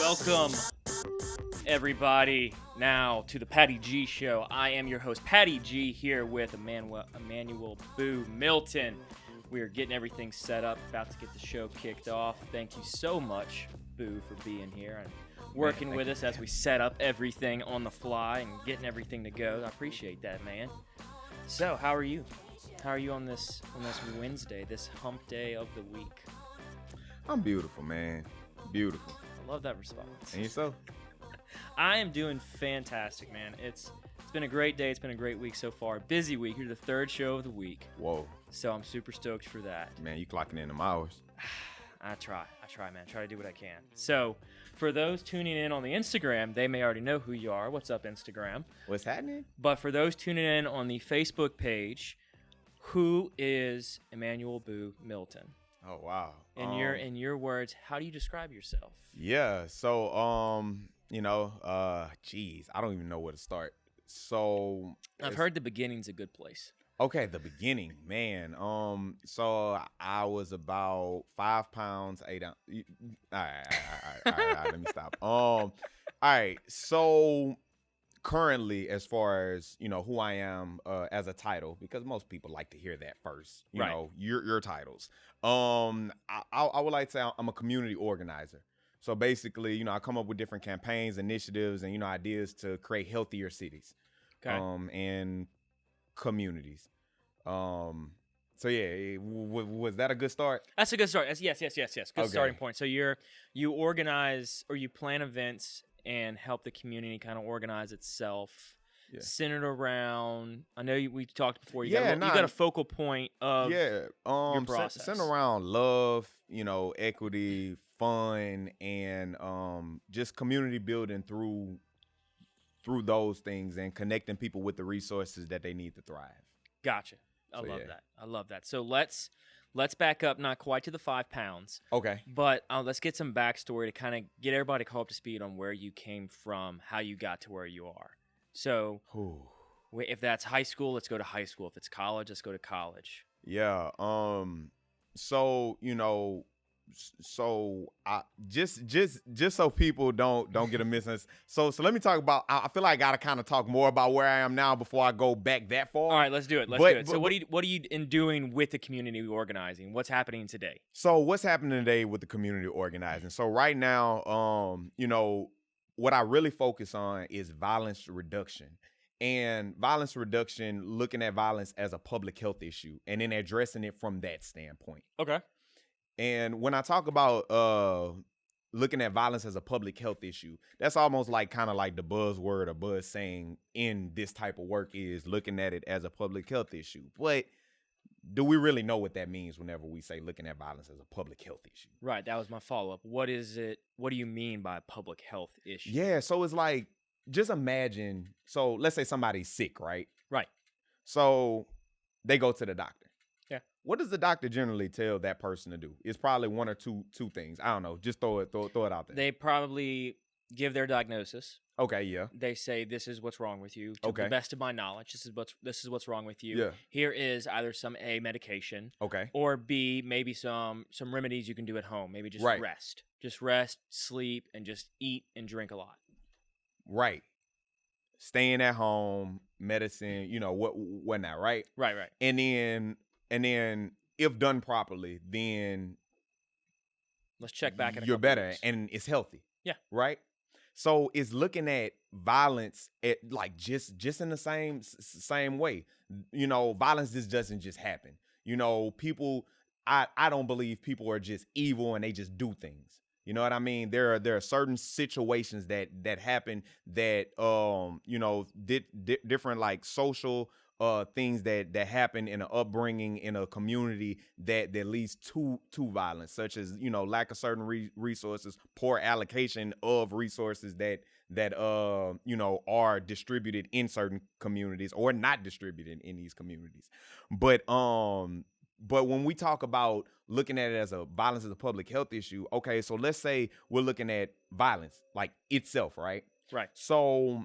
Welcome, everybody, now to the Patty G Show. I am your host, Patty G, here with Emanuel Boo Milton. We are getting everything set up, about to get the show kicked off. Thank you so much, Boo, for being here and working with us as we set up everything on the fly and getting everything to go. I appreciate that, man. So, how are you? How are you on this Wednesday, this hump day of the week? I'm beautiful, man. Beautiful. I love that response. And yourself? I am doing fantastic, man. It's been a great day. It's been a great week so far. Busy week. You're the third show of the week. Whoa. So I'm super stoked for that. Man, you clocking in them hours. I try, man. Try to do what I can. So for those tuning in on the Instagram, they may already know who you are. What's up, Instagram? What's happening? But for those tuning in on the Facebook page, who is Emanuel Boo Milton? Oh, wow. In your words, how do you describe yourself? Yeah, so, geez, I don't even know where to start. So I've heard the beginning's a good place. Okay, the beginning, man. So I was about 5 pounds, 8 ounces. All right, let me stop. All right, so currently, as far as who I am as a title, because most people like to hear that first. You know, your titles. I would like to say I'm a community organizer. So basically, I come up with different campaigns, initiatives, and ideas to create healthier cities, and communities. So yeah, was that a good start? That's a good start. Yes. Good starting point. So you organize or you plan events and help the community kind of organize itself, centered around. I know we talked before. You got a focal point of your process. Centered around love, equity, fun, and just community building through those things and connecting people with the resources that they need to thrive. Gotcha. I love that. So let's back up, not quite to the 5 pounds. Okay. But let's get some backstory to kind of get everybody caught up to speed on where you came from, how you got to where you are. So if that's high school, let's go to high school. If it's college, let's go to college. Yeah. So I just so people don't get a misunderstanding. So let me talk about. I feel like I gotta kind of talk more about where I am now before I go back that far. All right, let's do it. So what are you doing with the community organizing? What's happening today? So what's happening today with the community organizing? So right now, what I really focus on is violence reduction. And violence reduction, looking at violence as a public health issue and then addressing it from that standpoint. Okay. And when I talk about looking at violence as a public health issue, that's almost like kind of like the buzzword or buzz saying in this type of work is looking at it as a public health issue. But do we really know what that means whenever we say looking at violence as a public health issue? Right. That was my follow-up. What is it? What do you mean by public health issue? Yeah. So it's like, just imagine. So let's say somebody's sick, right? Right. So they go to the doctor. Yeah. What does the doctor generally tell that person to do? It's probably one or two things. I don't know. Just throw it out there. They probably give their diagnosis. Okay, yeah. They say, this is what's wrong with you. To the best of my knowledge, this is what's wrong with you. Yeah. Here is either some A, medication. Okay. Or B, maybe some remedies you can do at home. Maybe just rest. Just rest, sleep, and just eat and drink a lot. Right. Staying at home, medicine, whatnot, right? Right. And then if done properly, then let's check back at you're better and it's healthy. Yeah. Right? So it's looking at violence at like just in the same way. Violence just doesn't just happen. People I don't believe people are just evil and they just do things. You know what I mean? There are certain situations that happen that different like social things that happen in an upbringing in a community that leads to violence, such as lack of certain resources, poor allocation of resources that are distributed in certain communities or not distributed in these communities. But when we talk about looking at it as a violence as a public health issue, okay, so let's say we're looking at violence like itself, right? Right. So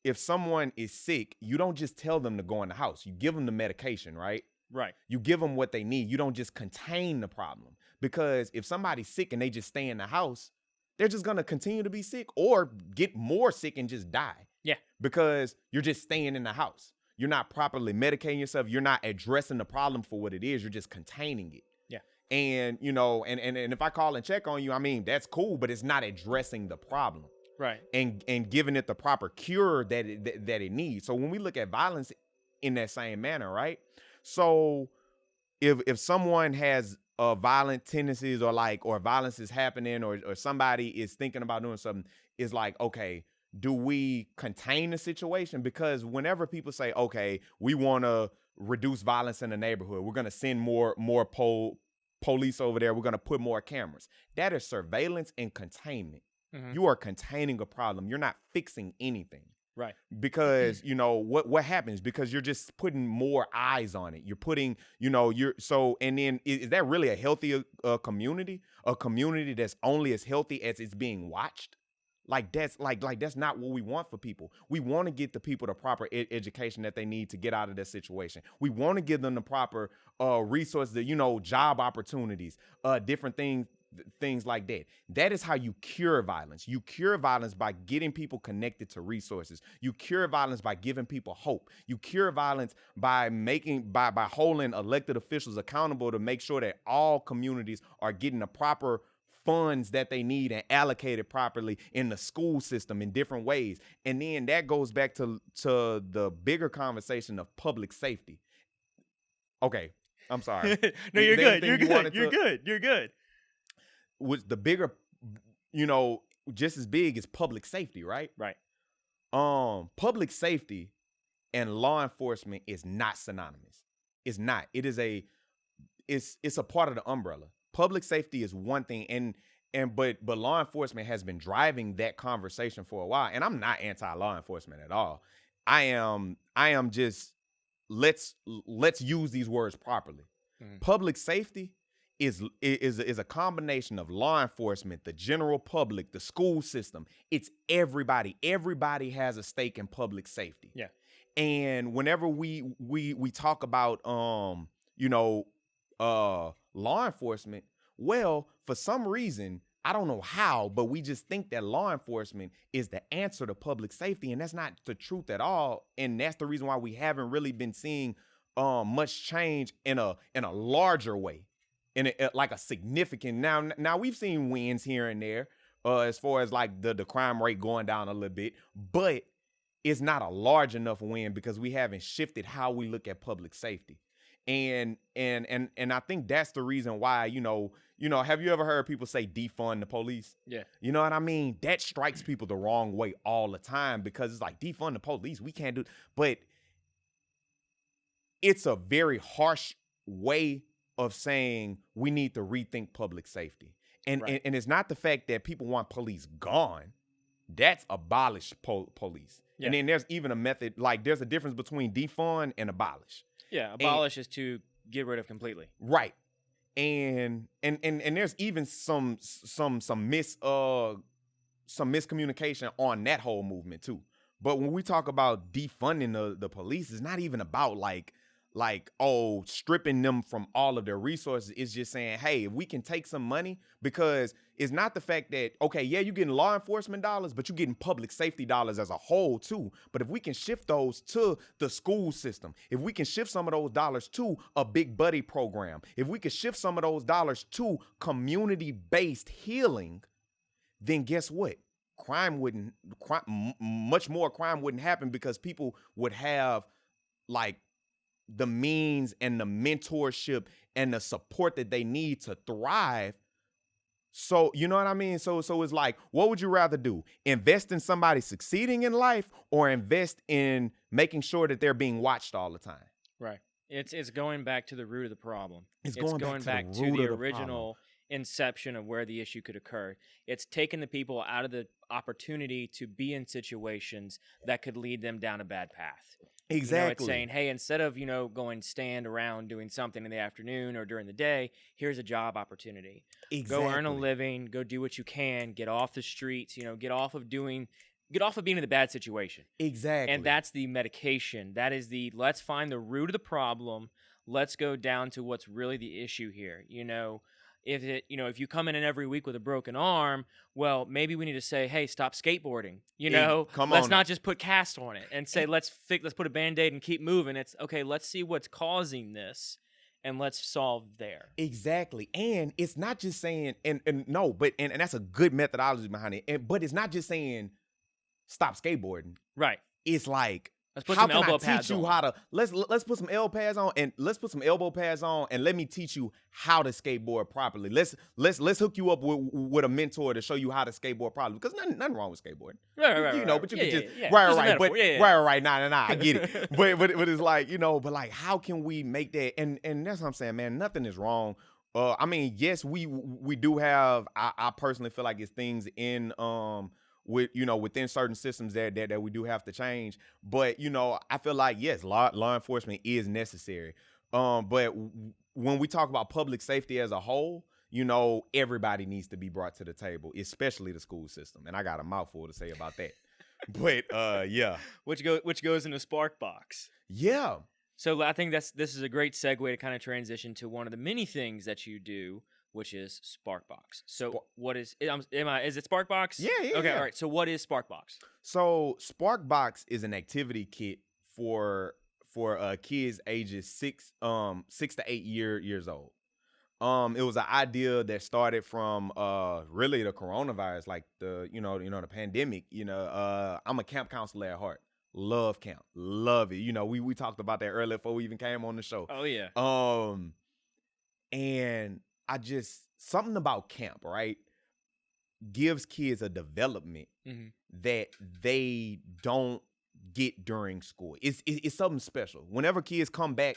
if someone is sick, you don't just tell them to go in the house. You give them the medication, right? Right. You give them what they need. You don't just contain the problem. Because if somebody's sick and they just stay in the house, they're just going to continue to be sick or get more sick and just die. Yeah. Because you're just staying in the house. You're not properly medicating yourself. You're not addressing the problem for what it is. You're just containing it. Yeah. And, you know, and if I call and check on you, I mean, that's cool, but it's not addressing the problem. Right. And giving it the proper cure that it needs. So when we look at violence in that same manner, right? So if someone has violent tendencies or violence is happening or somebody is thinking about doing something, it's like, okay, do we contain the situation? Because whenever people say, okay, we want to reduce violence in the neighborhood, we're going to send more police over there, we're going to put more cameras. That is surveillance and containment. Mm-hmm. You are containing a problem. You're not fixing anything. Right. Because, you know, what happens? Because you're just putting more eyes on it. You're putting, you know, and then is that really a healthy community? A community that's only as healthy as it's being watched? Like that's not what we want for people. We want to get the people the proper education that they need to get out of that situation. We want to give them the proper resources, you know, job opportunities, different things like that. That is how you cure violence. You cure violence by getting people connected to resources. You cure violence by giving people hope. You cure violence by by holding elected officials accountable to make sure that all communities are getting the proper funds that they need and allocated properly in the school system in different ways. And then that goes back to the bigger conversation of public safety. Okay, I'm sorry. No, you're good. You're good. You're good. You're good. With the bigger, you know, just as big as public safety, right? Right. Public safety and law enforcement is not synonymous. It's not. It's a part of the umbrella. Public safety is one thing, but law enforcement has been driving that conversation for a while. And I'm not anti-law enforcement at all. I am just let's use these words properly. Mm-hmm. Public safety is a combination of law enforcement, the general public, the school system. It's everybody. Everybody has a stake in public safety. Yeah. And whenever we talk about law enforcement, well, for some reason, I don't know how, but we just think that law enforcement is the answer to public safety, and that's not the truth at all. And that's the reason why we haven't really been seeing much change in a larger way, like a significant. Now we've seen wins here and there as far as like the crime rate going down a little bit, but it's not a large enough win because we haven't shifted how we look at public safety. And I think that's the reason why, you know, have you ever heard people say defund the police? Yeah. You know what I mean? That strikes people the wrong way all the time because it's like defund the police. We can't do, but it's a very harsh way of saying we need to rethink public safety. And it's not the fact that people want police gone. That's abolish police. Yeah. And then there's even a method, like there's a difference between defund and abolish. Yeah, abolish is to get rid of completely. Right. And there's even some miscommunication on that whole movement too. But when we talk about defunding the police, it's not even about like stripping them from all of their resources. It's just saying, hey, if we can take some money, because it's not the fact that, okay, yeah, you're getting law enforcement dollars, but you're getting public safety dollars as a whole too. But if we can shift those to the school system, if we can shift some of those dollars to a big buddy program, if we can shift some of those dollars to community-based healing, then guess what? Much more crime wouldn't happen because people would have like the means and the mentorship and the support that they need to thrive. So, you know what I mean? So it's like, what would you rather do? Invest in somebody succeeding in life or invest in making sure that they're being watched all the time? Right. It's going back to the root of the problem. It's going back to the original inception of where the issue could occur. It's taking the people out of the opportunity to be in situations that could lead them down a bad path. Exactly. You know, it's saying, hey, instead of, going stand around doing something in the afternoon or during the day, here's a job opportunity. Exactly. Go earn a living, go do what you can, get off the streets, get off of being in the bad situation. Exactly. And that's the medication. That is let's find the root of the problem. Let's go down to what's really the issue here. If if you come in every week with a broken arm, well, maybe we need to say, hey, stop skateboarding. Come Let's on not now. just put cast on it and say, let's put a Band-Aid and keep moving. It's okay. Let's see what's causing this, and let's solve there. Exactly. And it's not just saying, and no, but and that's a good methodology behind it. But it's not just saying stop skateboarding. Right. It's like, Let's put how some can I elbow teach pads you on. how to let's put some elbow pads on, and let's put some elbow pads on, and let me teach you how to skateboard properly. Let's hook you up with a mentor to show you how to skateboard properly, because nothing wrong with skateboarding. Right. But you can just yeah. right, Just a right, metaphor. but Yeah. right, nah, I get it. but it's like, but like, how can we make that? And that's what I'm saying, man. Nothing is wrong. I mean, yes, we do have. I personally feel like it's things in within certain systems that we do have to change. But I feel like, yes, law enforcement is necessary. But when we talk about public safety as a whole, everybody needs to be brought to the table, especially the school system. And I got a mouthful to say about that. But yeah, Which goes into Sparkbox. yeah. So I think this is a great segue to kind of transition to one of the many things that you do, which is Sparkbox. So what is is it Sparkbox? Yeah. Okay, yeah. all right. So what is Sparkbox? So Sparkbox is an activity kit for kids ages 6 to 8 years old. It was an idea that started from really the coronavirus, like the pandemic. I'm a camp counselor at heart. Love camp, love it. We talked about that earlier before we even came on the show. Oh yeah. And I just, something about camp, right, gives kids a development that they don't get during school. It's something special. Whenever kids come back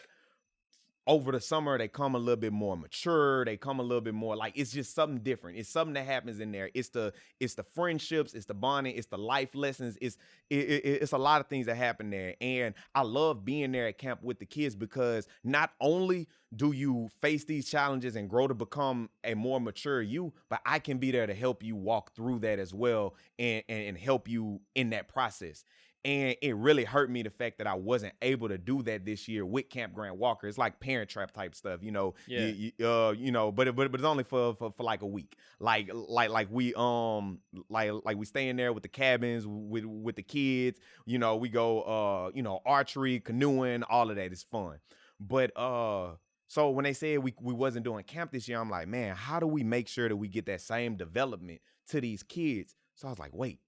over the summer, they come a little bit more mature. They come a little bit more like, it's just something different. It's something that happens in there. It's the friendships, it's the bonding, it's the life lessons. It's a lot of things that happen there. And I love being there at camp with the kids, because not only do you face these challenges and grow to become a more mature you, but I can be there to help you walk through that as well, and help you in that process. And it really hurt me, the fact that I wasn't able to do that this year with Camp Grant Walker. It's like Parent Trap type stuff, Yeah. but it's only for like a week. Like we we stay in there with the cabins with the kids. We go archery, canoeing, all of that is fun. But so when they said we wasn't doing camp this year, I'm like, man, how do we make sure that we get that same development to these kids? So I was like, wait,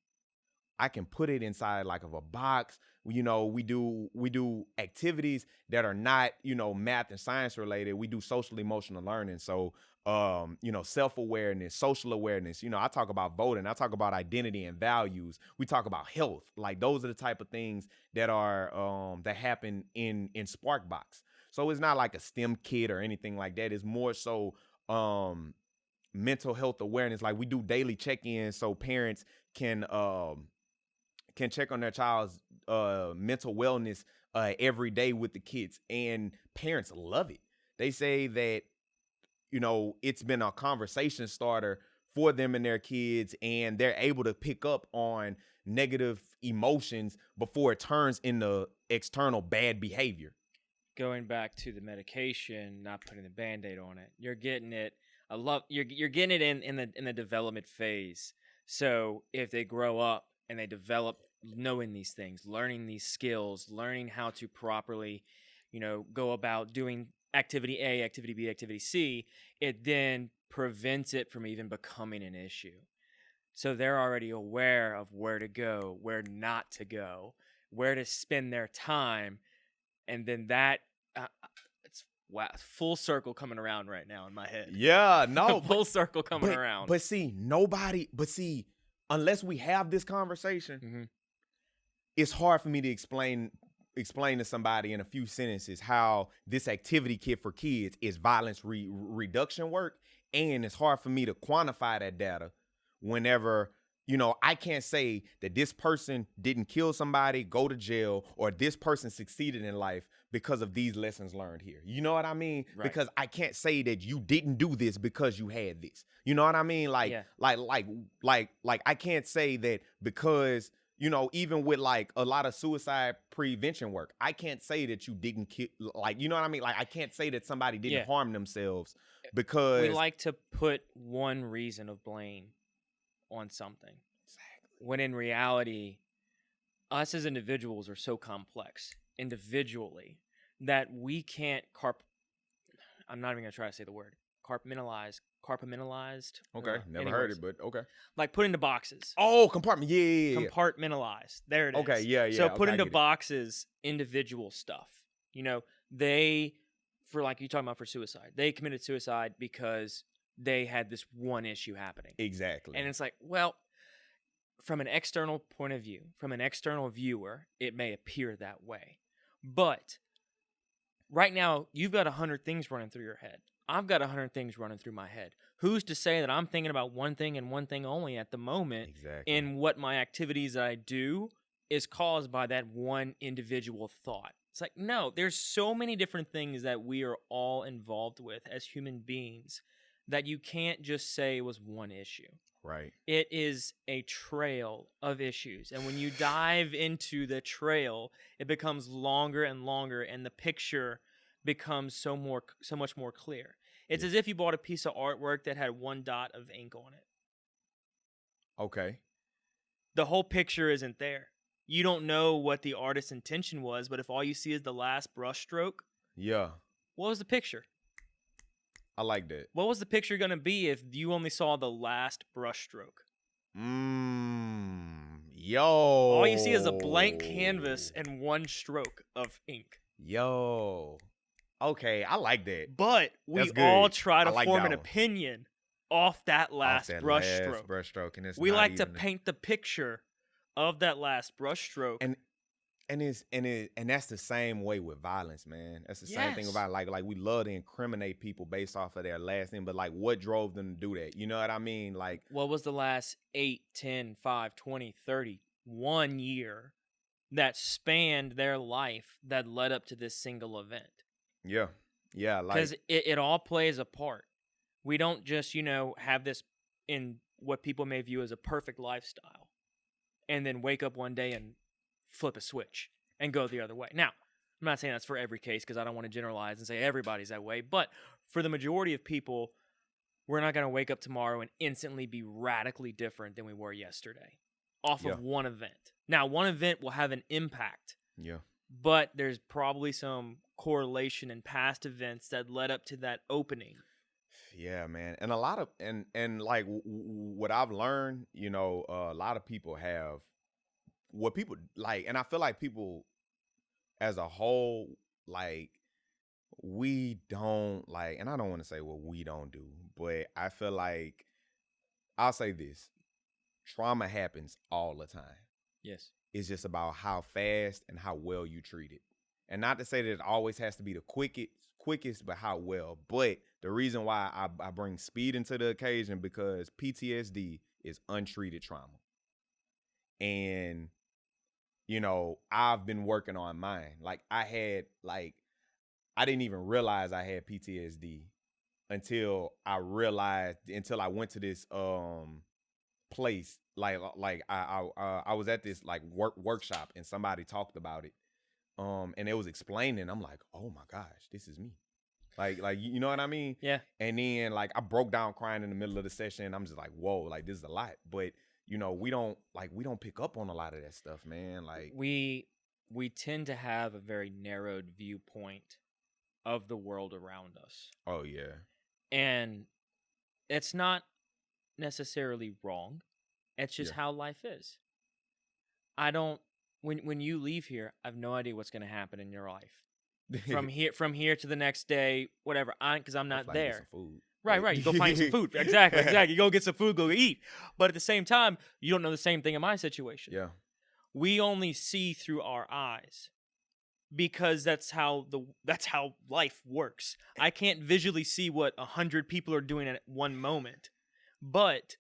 I can put it inside like of a box. We do activities that are not, math and science related. We do social emotional learning. So, self-awareness, social awareness. I talk about voting. I talk about identity and values. We talk about health. Like, those are the type of things that are, that happen in Sparkbox. So it's not like a STEM kit or anything like that. It's more so, mental health awareness. Like, we do daily check-ins so parents can check on their child's mental wellness every day with the kids, and parents love it. They say that it's been a conversation starter for them and their kids, and they're able to pick up on negative emotions before it turns into external bad behavior. Going back to the medication, not putting the Band-Aid on it, you're getting it. You're getting it in the development phase. So if they grow up and they develop knowing these things, learning these skills, learning how to properly, go about doing activity A, activity B, activity C, it then prevents it from even becoming an issue. So they're already aware of where to go, where not to go, where to spend their time. And then that, it's full circle coming around right now in my head. Yeah, no. Full circle coming around. But see, unless we have this conversation, it's hard for me to explain to somebody in a few sentences how this activity kit for kids is violence reduction work. And it's hard for me to quantify that data whenever, I can't say that this person didn't kill somebody, go to jail, or this person succeeded in life because of these lessons learned here. You know what I mean? Right. Because I can't say that you didn't do this because you had this. You know what I mean? Like I can't say that because even with like a lot of suicide prevention work, I can't say that you didn't kill, like, you know what I mean? Like, I can't say that somebody didn't harm themselves because we like to put one reason of blame on something. Exactly. When in reality, us as individuals are so complex individually that we can't I'm not even going to try to say the word. Compartmentalized. Okay, never heard it, but okay. Like put into boxes. Oh, compartment. Yeah. Compartmentalized. There it is. Okay, yeah. So put okay, into boxes individual stuff. They, for like you talking about for suicide, they committed suicide because they had this one issue happening. Exactly. And it's like, well, from an external point of view, from an external viewer, it may appear that way. But right now, you've got 100 things running through your head. I've got 100 things running through my head. Who's to say that I'm thinking about one thing and one thing only at the moment? Exactly. And what my activities that I do is caused by that one individual thought. It's like, no, there's so many different things that we are all involved with as human beings that you can't just say it was one issue. Right. It is a trail of issues. And when you dive into the trail, it becomes longer and longer, and the picture becomes so much more clear. It's as if you bought a piece of artwork that had one dot of ink on it. Okay. The whole picture isn't there. You don't know what the artist's intention was, but if all you see is the last brush stroke, yeah. What was the picture? I like that. What was the picture going to be if you only saw the last brush stroke? Yo. All you see is a blank canvas and one stroke of ink. Yo. Okay, I like that. But we all try to form an opinion off that last brush stroke. And we like to paint the picture of that last brush stroke. And that's the same way with violence, man. That's the same thing about like we love to incriminate people based off of their last name, but like what drove them to do that? You know what I mean? Like what was the last 8, 10, 5, 20, 30, 1 year that spanned their life that led up to this single event? Yeah. Yeah, like because it all plays a part. We don't just, have this in what people may view as a perfect lifestyle and then wake up one day and flip a switch and go the other way. Now, I'm not saying that's for every case because I don't want to generalize and say everybody's that way, but for the majority of people, we're not going to wake up tomorrow and instantly be radically different than we were yesterday off of one event. Now, one event will have an impact. Yeah. But there's probably some correlation in past events that led up to that opening. Yeah, man. And a lot of and like what I've learned, a lot of people have what people like, and I feel like people as a whole, like, we don't like, and I don't want to say what we don't do, but I feel like I'll say this: trauma happens all the time. Yes. It's just about how fast and how well you treat it. And not to say that it always has to be the quickest, but how well. But the reason why I bring speed into the occasion because PTSD is untreated trauma. And, I've been working on mine. Like I didn't even realize I had PTSD until I went to this place. Like I was at this like workshop and somebody talked about it. And it was explaining. I'm like, oh my gosh, this is me. Like you know what I mean? Yeah. And then like I broke down crying in the middle of the session. I'm just like, whoa, like this is a lot. But we don't pick up on a lot of that stuff, man. Like we tend to have a very narrowed viewpoint of the world around us. Oh yeah. And it's not necessarily wrong. It's just how life is. When you leave here, I have no idea what's going to happen in your life. From here to the next day, whatever. Because I'm not there. Food. Right. You go find some food. Exactly. You go get some food, go eat. But at the same time, you don't know the same thing in my situation. Yeah. We only see through our eyes because that's how life works. I can't visually see what 100 people are doing at one moment, but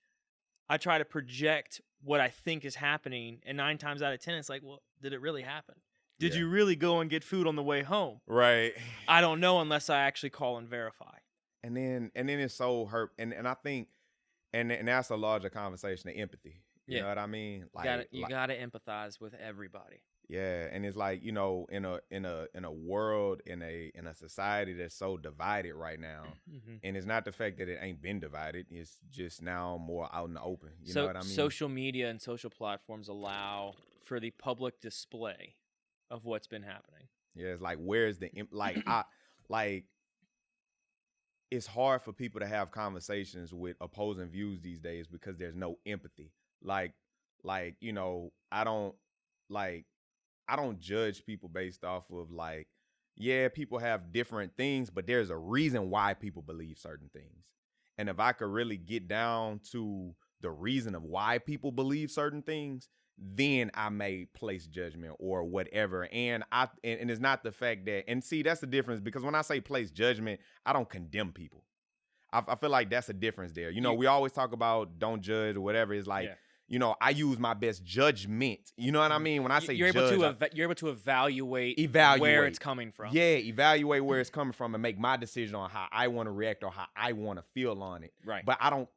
I try to project what I think is happening, and 9 times out of 10, it's like, well, did it really happen? Did you really go and get food on the way home? Right. I don't know unless I actually call and verify. And then it's so hurt, and I think, and that's a larger conversation of empathy, You know what I mean? You gotta empathize with everybody. Yeah, and it's like, in a world, in a society that's so divided right now, and it's not the fact that it ain't been divided, it's just now more out in the open. You know what I mean? Social media and social platforms allow for the public display of what's been happening. Yeah, it's like, where's the it's hard for people to have conversations with opposing views these days because there's no empathy. I don't judge people based off of people have different things, but there's a reason why people believe certain things. And if I could really get down to the reason of why people believe certain things, then I may place judgment or whatever. And it's not the fact that, and see, that's the difference, because when I say place judgment, I don't condemn people. I feel like that's a difference there. We always talk about don't judge or whatever. It's like, I use my best judgment. You know what I mean? When I say you're able to evaluate where it's coming from. Yeah, evaluate where it's coming from and make my decision on how I want to react or how I want to feel on it. Right. But I don't,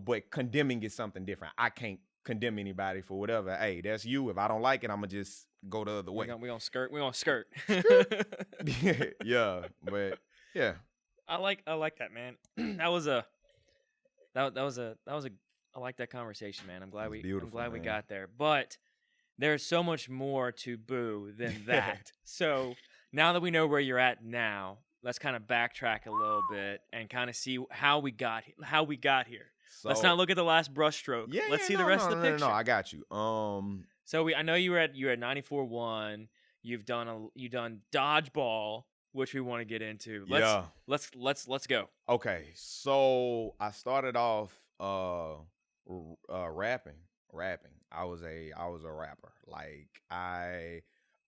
but condemning is something different. I can't condemn anybody for whatever. Hey, that's you. If I don't like it, I'm gonna just go the other way. We're gonna skirt. Yeah, but yeah. I like that, man. I like that conversation, man. I'm glad we got there. But there's so much more to Boo than that. So now that we know where you're at now, let's kind of backtrack a little bit and kind of see how we got here. So, let's not look at the last brushstroke. Let's see the rest of the picture. No, I got you. So I know you're at 94.1. You've done dodgeball, which we want to get into. Let's go. Okay, so I started off rapping. I was a rapper.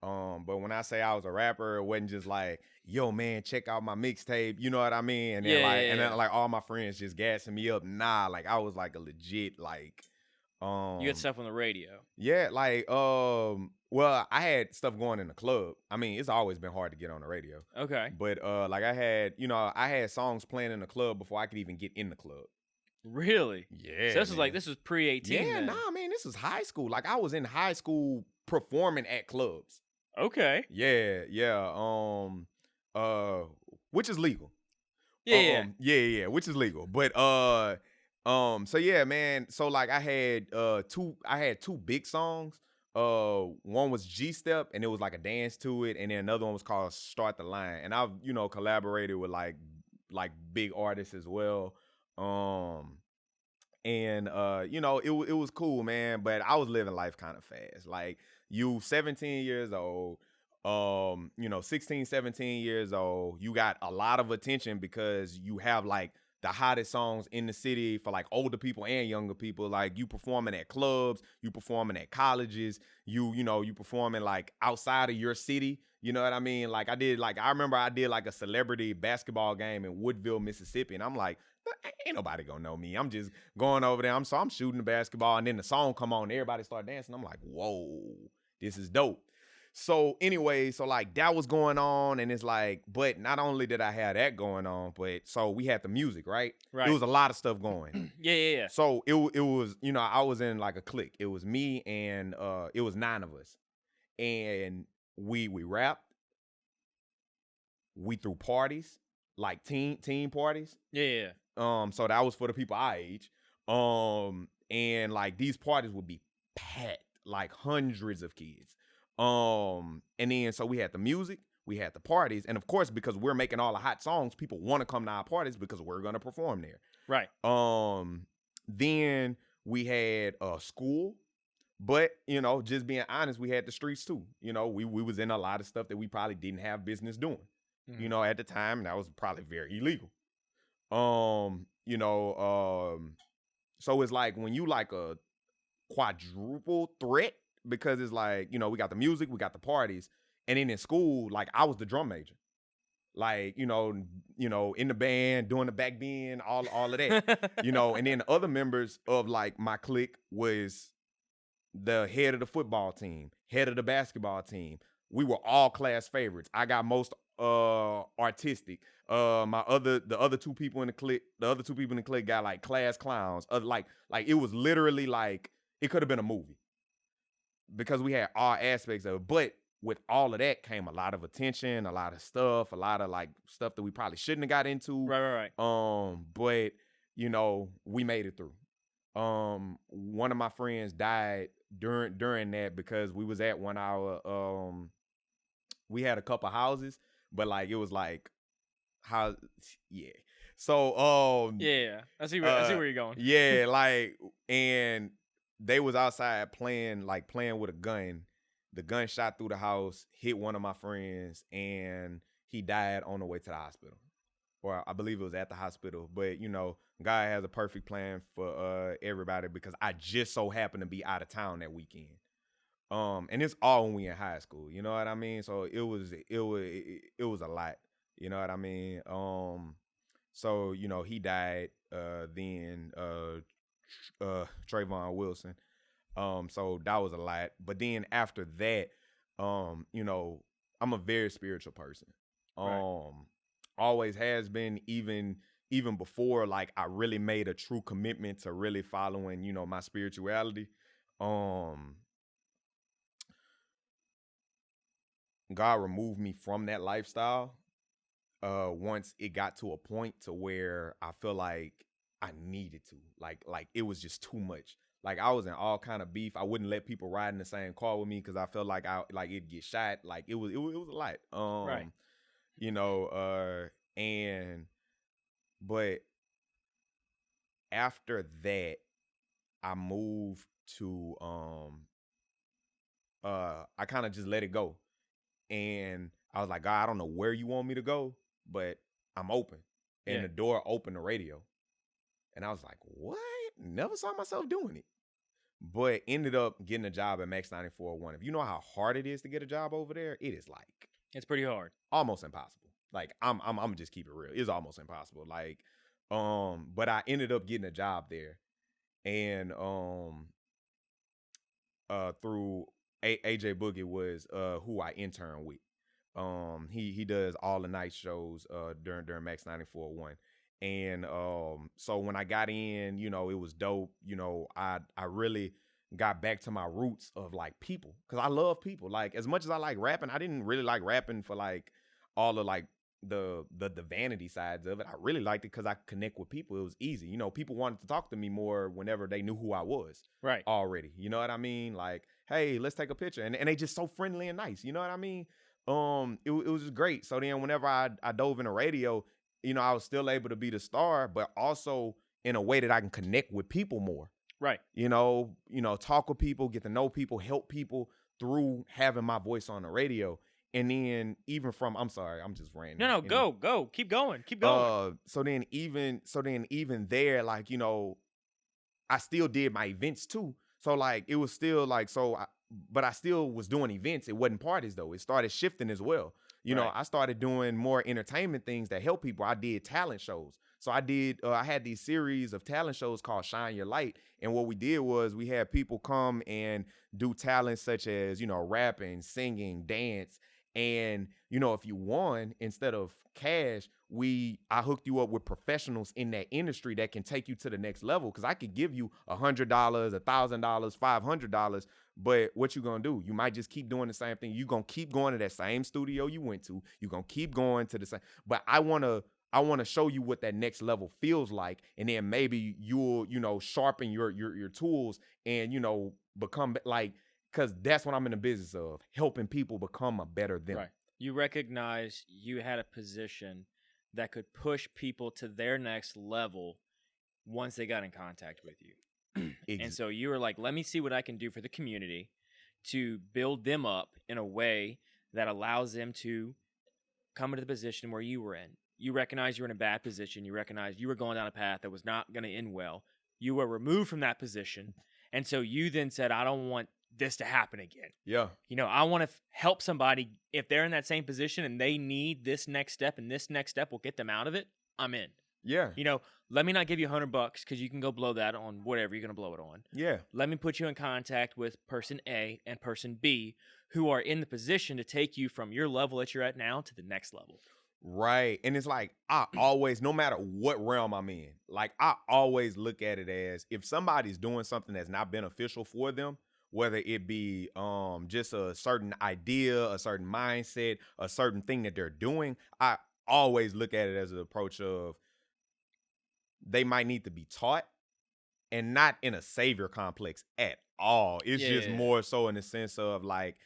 But when I say I was a rapper, it wasn't just like, yo man, check out my mixtape. You know what I mean? And then then all my friends just gassing me up. Nah, I was a legit you had stuff on the radio. Yeah, well, I had stuff going in the club. I mean, it's always been hard to get on the radio. Okay. But I had songs playing in the club before I could even get in the club. Really? Yeah. So this was pre-18. Yeah, then. nah, man, this was high school. I was in high school performing at clubs. Okay. Yeah. Which is legal. Yeah. Which is legal. But so yeah, man. So I had two big songs. One was G-Step, and it was a dance to it, and then another one was called Start the Line. And I've, collaborated with big artists as well. It was cool, man, but I was living life kind of fast. You 17 years old, 16, 17 years old, you got a lot of attention because you have the hottest songs in the city for older people and younger people. You performing at clubs, you performing at colleges, you performing outside of your city. You know what I mean? I remember I did a celebrity basketball game in Woodville, Mississippi, and I'm like, ain't nobody gonna know me. I'm just going over there. I'm shooting the basketball, and then the song come on, everybody start dancing. I'm like, whoa, this is dope. So anyway, that was going on, and it's but not only did I have that going on, but so we had the music, right? Right. It was a lot of stuff going. Yeah. So it was, I was in a clique. It was me and it was 9 of us, and we rapped. We threw parties, teen parties. Yeah. So that was for the people our age. And these parties would be packed, hundreds of kids. And then so we had the music, we had the parties, and of course, because we're making all the hot songs, people want to come to our parties because we're gonna perform there. Right. Then we had school, but just being honest, we had the streets too. We was in a lot of stuff that we probably didn't have business doing. Mm-hmm. At the time, that was probably very illegal. So it's when you a quadruple threat, because it's we got the music, we got the parties, and then in school, I was the drum major. In the band, doing the back bend, all of that. And then the other members of my clique was the head of the football team, head of the basketball team. We were all class favorites. I got most artistic. The other two people in the clique got class clowns. It was literally It could have been a movie because we had all aspects of it. But with all of that came a lot of attention, a lot of stuff, a lot of like stuff that we probably shouldn't have got into. Right. But we made it through. One of my friends died during that because we was at 1 hour. We had a couple houses, but like it was like how, yeah. So Yeah. I see where you're going. yeah, like, and they was outside playing with a gun. The gun shot through the house, hit one of my friends, and he died on the way to the hospital. Or I believe it was at the hospital. But God has a perfect plan for everybody because I just so happened to be out of town that weekend. And it's all when we in high school, you know what I mean? So it was a lot, you know what I mean? So he died. Then Trayvon Wilson. So that was a lot. But then after that, I'm a very spiritual person. Right. Always has been, even before like I really made a true commitment to really following, my spirituality. God removed me from that lifestyle once it got to a point to where I feel like I needed to. Like it was just too much. Like I was in all kind of beef. I wouldn't let people ride in the same car with me because I felt like it'd get shot. Like it was a lot. Right. But after that, I moved to I kind of just let it go. And I was like, God, I don't know where you want me to go, but I'm open. And the door opened the radio. And I was like, what? Never saw myself doing it. But ended up getting a job at Max 94.1. If you know how hard it is to get a job over there, it is like, it's pretty hard. Almost impossible. Like I'm just keep it real. It's almost impossible. Like, but I ended up getting a job there. And through AJ Boogie was who I interned with. He does all the night shows during Max 94.1. And so when I got in, it was dope. I really got back to my roots of like people, because I love people. Like as much as I like rapping, I didn't really like rapping for like all of like the vanity sides of it. I really liked it because I could connect with people. It was easy. People wanted to talk to me more whenever they knew who I was. Right. Already. You know what I mean? Like, hey, let's take a picture. And they just so friendly and nice. You know what I mean? It was just great. So then whenever I dove into radio, I was still able to be the star, but also in a way that I can connect with people more. Right. Talk with people, get to know people, help people through having my voice on the radio. And then even from, I'm sorry, I'm just ranting. No, go. Keep going. So then even there, like, I still did my events too. So like, it was still like, but I still was doing events. It wasn't parties though. It started shifting as well. Right. I started doing more entertainment things that help people. I did talent shows. So I had these series of talent shows called Shine Your Light. And what we did was we had people come and do talents such as, rapping, singing, dance. And, if you won, instead of cash, I hooked you up with professionals in that industry that can take you to the next level. Because I could give you $100, $1,000, $500. But what you gonna do? You might just keep doing the same thing. You're gonna keep going to that same studio you went to. You're gonna keep going to the same. But I wanna show you what that next level feels like, and then maybe you'll, sharpen your tools and, become like, because that's what I'm in the business of, helping people become a better them. Right. You recognize you had a position that could push people to their next level once they got in contact with you. And so you were like, let me see what I can do for the community to build them up in a way that allows them to come into the position where you were in. You recognize you were in a bad position. You recognize you were going down a path that was not going to end well. You were removed from that position. And so you then said, I don't want this to happen again. Yeah. I want to help somebody if they're in that same position and they need this next step, and this next step will get them out of it. I'm in. Yeah. Let me not give you $100 because you can go blow that on whatever you're going to blow it on. Yeah. Let me put you in contact with person A and person B who are in the position to take you from your level that you're at now to the next level. Right. And it's like, I always, no matter what realm I'm in, like, I always look at it as if somebody's doing something that's not beneficial for them, whether it be just a certain idea, a certain mindset, a certain thing that they're doing, I always look at it as an approach of they might need to be taught, and not in a savior complex at all. It's just Yeah. more so in the sense of like,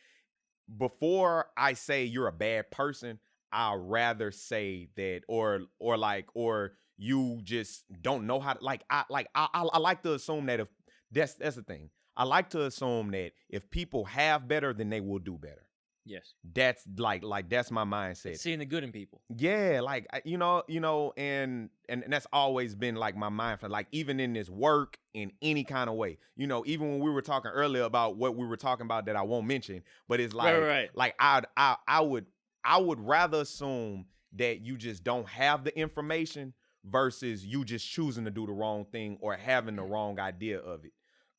before I say you're a bad person, I'd rather say that, or you just don't know how to, I like to assume that if that's the thing. I like to assume that if people have better, then they will do better. Yes. That's that's my mindset. It's seeing the good in people. Yeah, like and that's always been like my mind for, like, even in this work in any kind of way. Even when we were talking earlier about what we were talking about that I won't mention, but it's like Right. like I would rather assume that you just don't have the information versus you just choosing to do the wrong thing or having the wrong idea of it.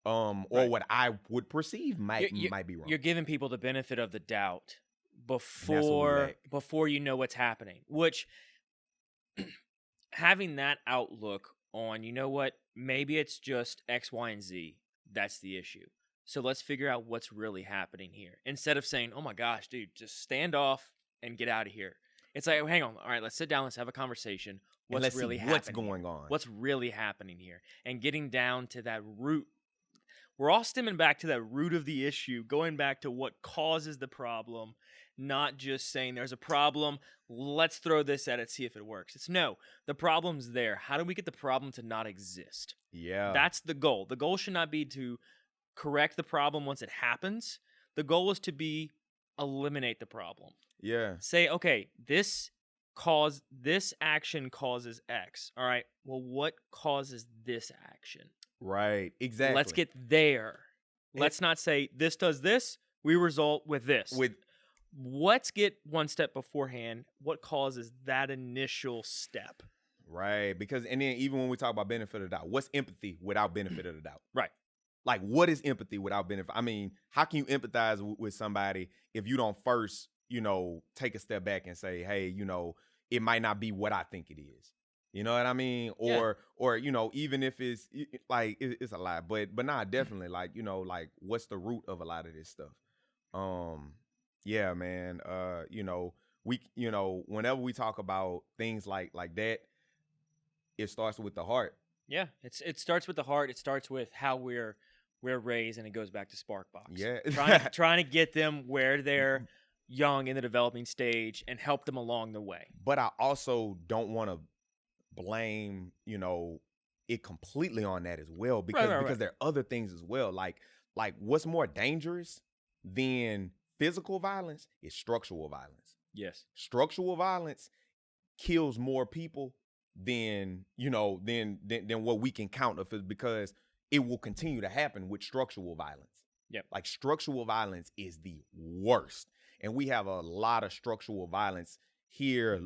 Or Right. what I would perceive might be wrong. You're giving people the benefit of the doubt That's what we lack. before you know what's happening. Which having that outlook on, you know what, maybe it's just X, Y, and Z. That's the issue. So let's figure out what's really happening here. Instead of saying, oh my gosh, dude, just stand off and get out of here. It's like, hang on. All right, let's sit down. Let's have a conversation. And What's really happening? what's going on? What's really happening here? And getting down to that root. We're all stemming back to that root of the issue, going back to what causes the problem, not just saying there's a problem, let's throw this at it, see if it works. It's no, the problem's there. How do we get the problem to not exist? Yeah. That's the goal. The goal should not be to correct the problem once it happens. The goal is to eliminate the problem. Yeah. Say, okay, this action causes X. All right, well, what causes this action? Right. Exactly. Let's get there. Let's not say this does this, we result with this. Let's get one step beforehand. What causes that initial step? Right. Because, and then even when we talk about benefit of the doubt, what's empathy without benefit of the doubt? Right. Like, what is empathy without benefit? I mean, how can you empathize with somebody if you don't first, take a step back and say, hey, it might not be what I think it is. You know what I mean? Or even if it's like it's a lie, but nah, definitely like what's the root of a lot of this stuff? Yeah, man. Whenever we talk about things like that, it starts with the heart. Yeah, it starts with the heart. It starts with how we're raised, and it goes back to Sparkbox. Yeah, trying to get them where they're young in the developing stage and help them along the way. But I also don't want to blame it completely on that as well, because there are other things as well, like what's more dangerous than physical violence is structural violence. Yes, structural violence kills more people than than what we can count of it, because it will continue to happen with structural violence. Yep. Like, structural violence is the worst, and we have a lot of structural violence here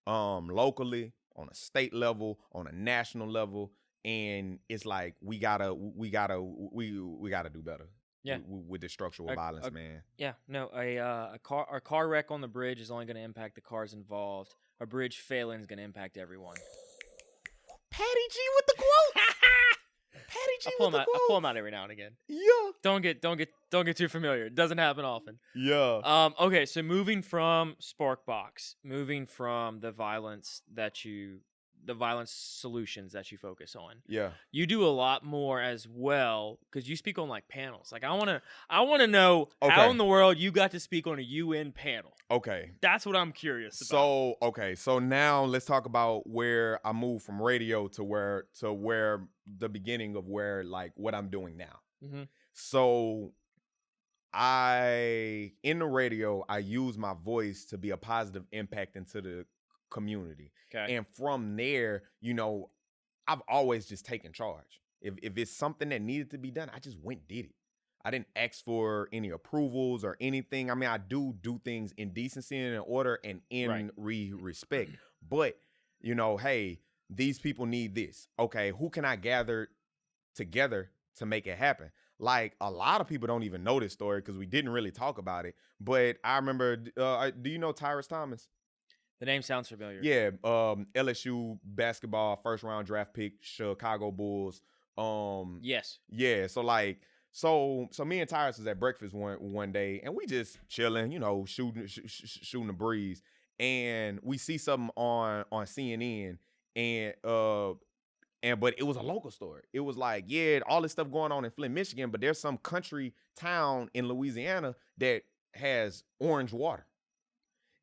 locally, on a state level, on a national level, and it's like we gotta do better. Yeah, with the structural violence, man. Yeah, no, a car wreck on the bridge is only going to impact the cars involved. A bridge failing is going to impact everyone. Patty G with the quote. Patty G with the quote. I pull them out every now and again. Yeah. Don't get too familiar. It doesn't happen often. Yeah. Okay, so moving from Sparkbox, moving from the violence solutions that you focus on. Yeah. You do a lot more as well, because you speak on like panels. Like, I wanna know how in the world you got to speak on a UN panel. Okay. That's what I'm curious about. So now let's talk about where I moved from radio to where the beginning of where, like, what I'm doing now. Mm-hmm. So in the radio, I use my voice to be a positive impact into the community. Okay. And from there, I've always just taken charge. If it's something that needed to be done, I just went and did it. I didn't ask for any approvals or anything. I mean, I do things in decency and in order and in respect. But, hey, these people need this. Okay, who can I gather together to make it happen? Like, a lot of people don't even know this story because we didn't really talk about it. But I remember, do you know Tyrus Thomas? The name sounds familiar. Yeah, LSU basketball first round draft pick, Chicago Bulls. Yes. Yeah, so like so me and Tyrus was at breakfast one day, and we just chilling, shooting the breeze, and we see something on CNN, and but it was a local story. It was like, yeah, all this stuff going on in Flint, Michigan, but there's some country town in Louisiana that has orange water.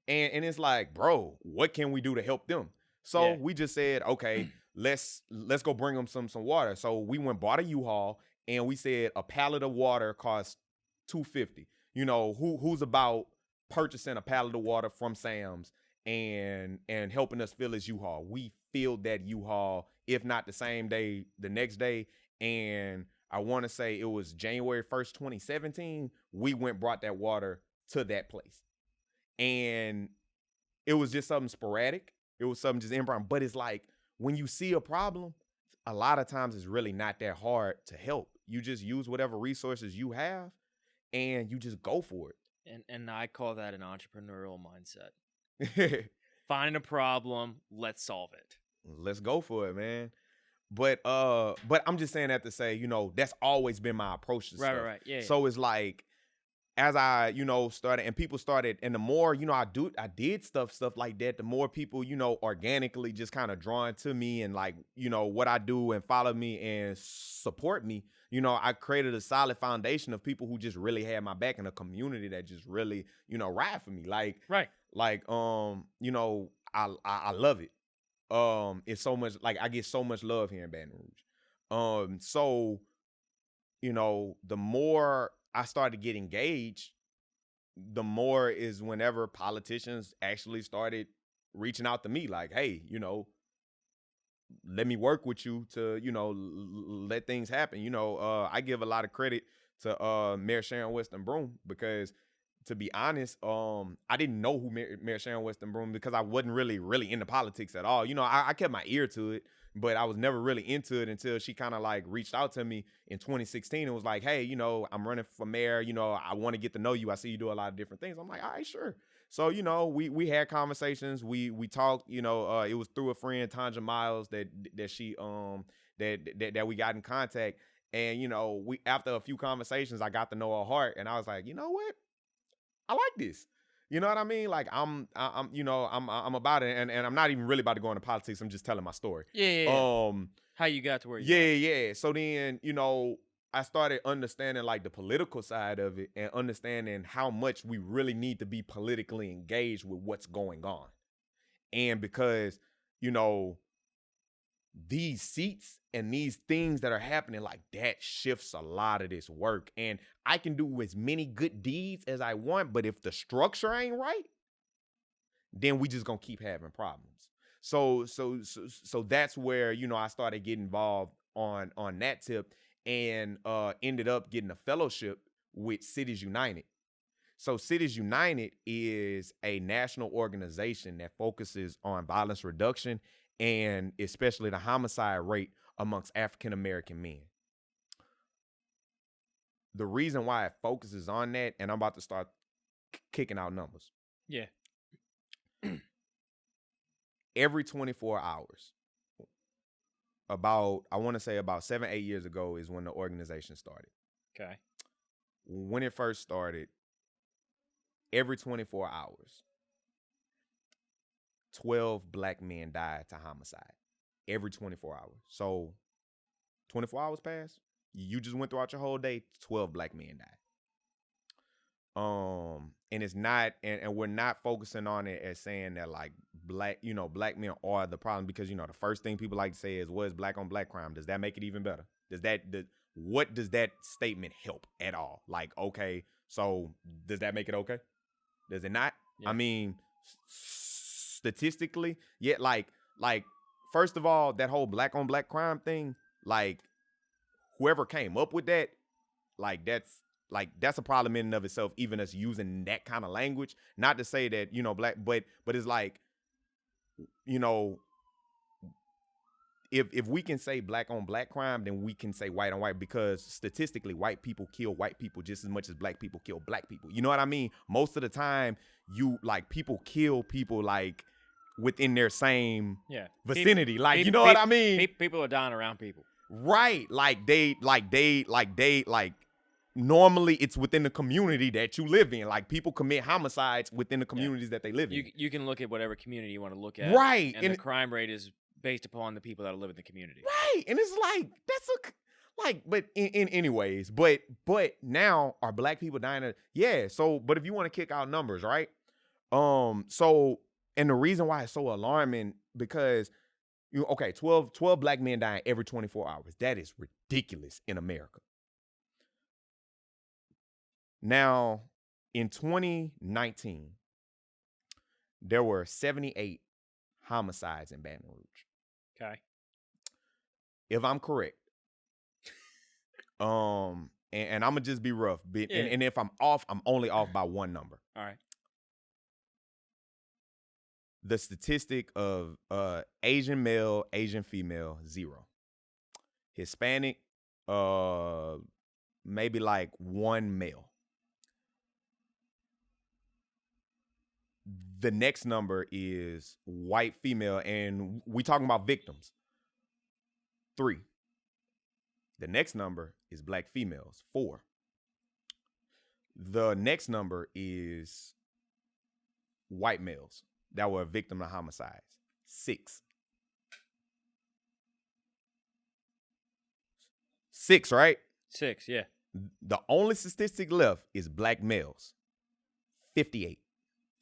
And it's like, bro, what can we do to help them? So we just said, okay, let's go bring them some water. So we went bought a U-Haul, and we said a pallet of water costs $2.50. Who's about purchasing a pallet of water from Sam's and helping us fill his U-Haul? We filled that U-Haul, if not the same day, the next day. And I want to say it was January 1st, 2017. We brought that water to that place. And it was just something sporadic. It was something just impromptu. But it's like, when you see a problem, a lot of times it's really not that hard to help. You just use whatever resources you have, and you just go for it. And I call that an entrepreneurial mindset. it. Find a problem, let's solve it. Let's go for it, man. But I'm just saying that to say, that's always been my approach to stuff. Right. Yeah. So it's like, as I, started, and people started, and the more, I did stuff like that, the more people, organically just kind of drawn to me, and like, what I do, and follow me and support me. I created a solid foundation of people who just really had my back, in a community that just really, ride for me. Like, right. Like, I love it. It's so much, like, I get so much love here in Baton Rouge. So, the more I started to get engaged, the more is whenever politicians actually started reaching out to me, like, hey, let me work with you to, let things happen. I give a lot of credit to Mayor Sharon Weston Broom, because, to be honest, I didn't know who Mayor Sharon Weston Broom, because I wasn't really into politics at all. I kept my ear to it, but I was never really into it until she kind of like reached out to me in 2016 and was like, hey, I'm running for mayor. I want to get to know you. I see you do a lot of different things. I'm like, all right, sure. So, we had conversations. We talked, it was through a friend, Tanja Miles, that she, that we got in contact. And, we, after a few conversations, I got to know her heart, and I was like, you know what? I like this. You know what I mean? Like, I'm about it, and I'm not even really about to go into politics. I'm just telling my story. Yeah. How you got to where you are. Yeah. So then, I started understanding like the political side of it, and understanding how much we really need to be politically engaged with what's going on. And because, these seats and these things that are happening, like, that shifts a lot of this work. And I can do as many good deeds as I want, but if the structure ain't right, then we just gonna keep having problems. So that's where, I started getting involved on that tip, and ended up getting a fellowship with Cities United. So Cities United is a national organization that focuses on violence reduction, and especially the homicide rate amongst African-American men. The reason why it focuses on that, and I'm about to start kicking out numbers. Yeah. Every 24 hours, I want to say about 7-8 years ago is when the organization started. Okay. When it first started, every 24 hours, 12 black men died to homicide. Every 24 hours. So 24 hours passed, you just went throughout your whole day, 12 black men died. And it's not, and we're not focusing on it as saying that like black men are the problem, because the first thing people like to say is, what is black on black crime? Does that make it even better? What does that statement help at all? Like, okay, so does that make it okay? Does it not? Yeah. I mean, statistically, yeah, like first of all, that whole black on black crime thing, like, whoever came up with that, that's a problem in and of itself, even us using that kind of language. Not to say that, black, but it's like, if we can say black on black crime, then we can say white on white, because statistically, white people kill white people just as much as black people kill black people. You know what I mean? Most of the time, people kill people like within their same Yeah. vicinity. Like, you know what I mean? People are dying around people. Right. Like normally it's within the community that you live in. Like people commit homicides within the communities that they live in. You can look at whatever community you want to look at. Right. And the crime rate is based upon the people that live in the community. Right. And it's like, but in anyways, but now are black people dying? Yeah. So, but if you want to kick out numbers, right? So, and the reason why it's so alarming because 12 black men dying every 24 hours. That is ridiculous in America. Now, in 2019, there were 78 homicides in Baton Rouge. Okay. If I'm correct. And I'm gonna just be rough. And if I'm off, I'm only off by one number. All right. The statistic of Asian male, Asian female, 0. Hispanic, maybe like 1 male. The next number is white female, and we talking about victims. 3. The next number is black females, 4. The next number is white males that were a victim of homicides, 6. 6, right? 6, yeah. The only statistic left is black males, 58.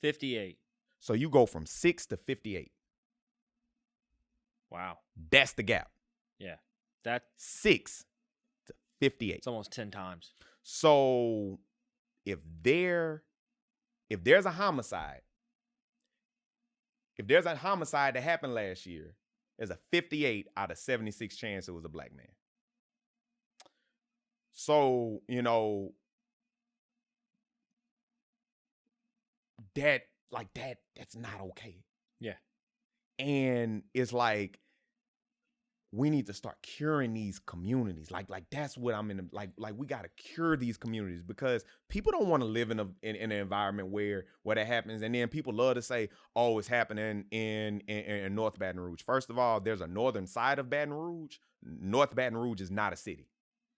58. So you go from 6 to 58. Wow. That's the gap. Yeah. That 6 to 58. It's almost 10 times. So if there's a homicide, that happened last year, there's a 58 out of 76 chance it was a black man. So, that's not okay. Yeah. And it's like, we need to start curing these communities. Like that's what I'm in. Like we got to cure these communities because people don't want to live in an environment where that happens. And then people love to say, oh, it's happening in North Baton Rouge. First of all, there's a northern side of Baton Rouge. North Baton Rouge is not a city.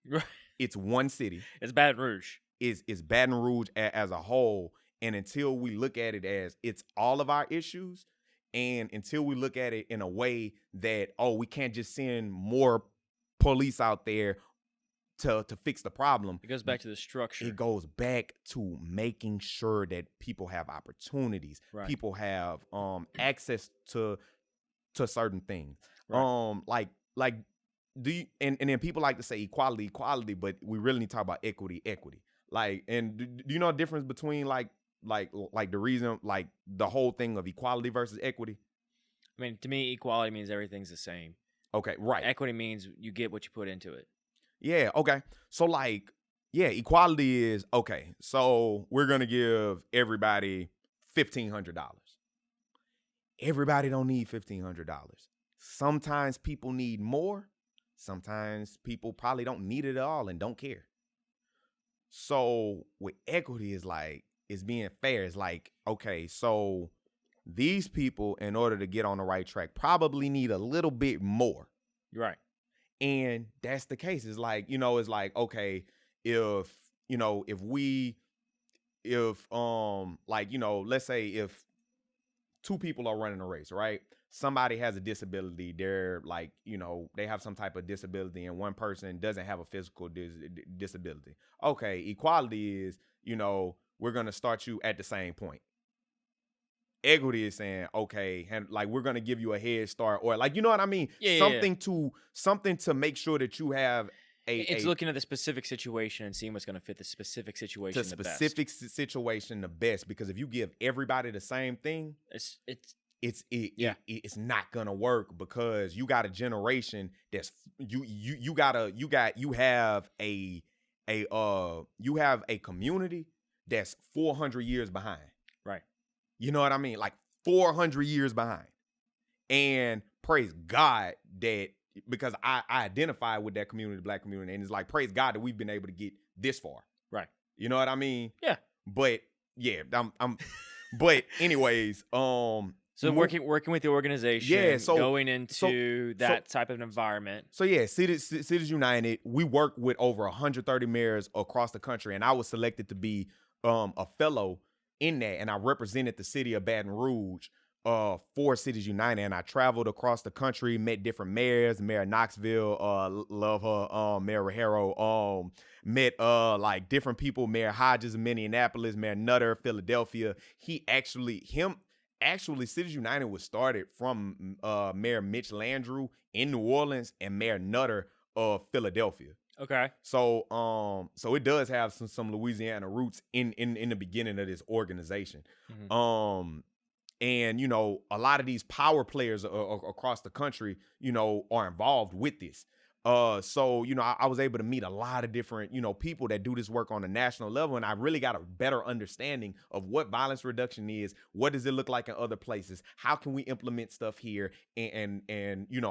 Right. It's one city. It's Baton Rouge. It's Baton Rouge as a whole. And until we look at it as it's all of our issues, and until we look at it in a way that, we can't just send more police out there to fix the problem. It goes back to the structure. It goes back to making sure that people have opportunities. Right. People have access to certain things. Right. Like do you, and then people like to say equality, but we really need to talk about equity. Like, and do you know the difference between like the reason, like the whole thing of equality versus equity? I mean, to me, equality means everything's the same. Okay, right. Equity means you get what you put into it. Yeah, okay. So equality is, okay, so we're going to give everybody $1,500. Everybody don't need $1,500. Sometimes people need more. Sometimes people probably don't need it at all and don't care. So with equity is being fair. It's like, okay, so these people, in order to get on the right track, probably need a little bit more. Right. And that's the case. It's like, okay, let's say if 2 people are running a race, right? Somebody has a disability. They're like, they have some type of disability, and one person doesn't have a physical disability. Okay, equality is, we're going to start you at the same point. Equity is saying, okay, and we're going to give you a head start, or you know what I mean? Yeah, something to make sure that you have it's looking at the specific situation and seeing what's going to fit the specific situation the best. Situation the best, because if you give everybody the same thing, it's not gonna work, because you got a generation that's you have a community that's 400 years behind. Right. You know what I mean? 400 years behind. And praise God that, because I identify with that community, black community, and it's praise God that we've been able to get this far. Right. You know what I mean? Yeah. But yeah, but anyways, so So working with the organization, Yeah, so going into that type of environment. So yeah, Cities United, we work with over 130 mayors across the country, and I was selected to be a fellow in that, and I represented the city of Baton Rouge for Cities United, and I traveled across the country, met different mayors, Mayor Knoxville, love her, Mayor Rajero, met like different people, Mayor Hodges of Minneapolis, Mayor Nutter, Philadelphia. Actually, Cities United was started from Mayor Mitch Landrieu in New Orleans and Mayor Nutter of Philadelphia. Okay. So it does have some Louisiana roots in the beginning of this organization. Mm-hmm. And a lot of these power players across the country, are involved with this. So I was able to meet a lot of different, people that do this work on a national level, and I really got a better understanding of what violence reduction is. What does it look like in other places? How can we implement stuff here, and